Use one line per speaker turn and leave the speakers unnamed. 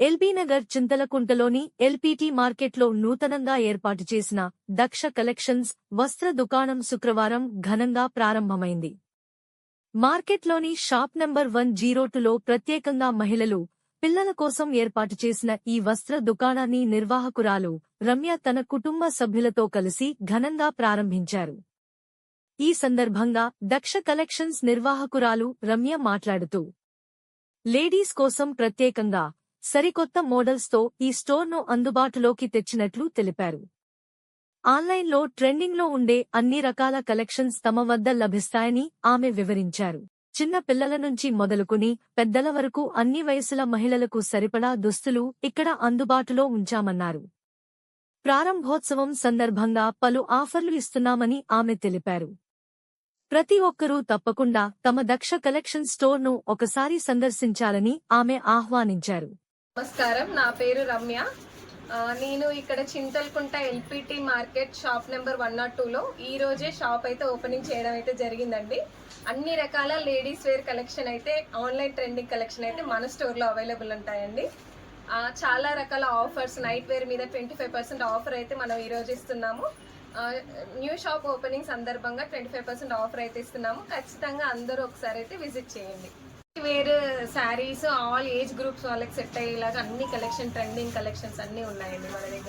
LB Nagar చింతలకుంటలోని LPT మార్కెట్లో నూతనంగా ఏర్పాటు చేసిన దక్ష కలెక్షన్స్ వస్త్ర దుకాణం శుక్రవారం ఘనంగా ప్రారంభమైంది. మార్కెట్లోని షాప్ నంబర్ 102లో ప్రత్యేకంగా మహిళలు, పిల్లల కోసం ఏర్పాటు చేసిన ఈ వస్త్ర దుకాణాన్ని నిర్వాహకురాలు రమ్య తన కుటుంబ సభ్యులతో కలిసి ఘనంగా ప్రారంభించారు. ఈ సందర్భంగా దక్ష కలెక్షన్స్ నిర్వాహకురాలు రమ్య మాట్లాడుతూ, లేడీస్ కోసం ప్రత్యేకంగా సరికొత్త మోడల్స్తో ఈ స్టోర్ను అందుబాటులోకి తెచ్చినట్లు తెలిపారు. ఆన్లైన్లో ట్రెండింగ్లో ఉండే అన్ని రకాల కలెక్షన్స్ తమ వద్ద లభిస్తాయని ఆమె వివరించారు. చిన్న పిల్లల నుంచి మొదలుకుని పెద్దల వరకు అన్ని వయసుల మహిళలకు సరిపడా దుస్తులు ఇక్కడ అందుబాటులో ఉంచామన్నారు. ప్రారంభోత్సవం సందర్భంగా పలు ఆఫర్లు ఇస్తున్నామని ఆమె తెలిపారు. ప్రతి ఒక్కరూ తప్పకుండా తమ దక్ష కలెక్షన్ స్టోర్ను ఒకసారి సందర్శించాలని ఆమె ఆహ్వానించారు.
నమస్కారం, నా పేరు రమ్య. నేను ఇక్కడ Chintalkunta LPT market shop number 102లో ఈ రోజే షాప్ అయితే ఓపెనింగ్ చేయడం అయితే జరిగిందండి. అన్ని రకాల లేడీస్ వేర్ కలెక్షన్ అయితే, ఆన్లైన్ ట్రెండింగ్ కలెక్షన్ అయితే మన స్టోర్లో అవైలబుల్ ఉంటాయండి. చాలా రకాల ఆఫర్స్, నైట్ వేర్ మీద 25% ఆఫర్ అయితే మనం ఈరోజు ఇస్తున్నాము. న్యూ షాప్ ఓపెనింగ్ సందర్భంగా 25% ఆఫర్ అయితే ఇస్తున్నాము. ఖచ్చితంగా అందరూ ఒకసారి అయితే విజిట్ చేయండి. Where saris all age groups వాళ్ళకి సెట్ అయ్యేలాగా అన్ని కలెక్షన్, ట్రెండింగ్ కలెక్షన్స్ అన్నీ ఉన్నాయండి మన దగ్గర.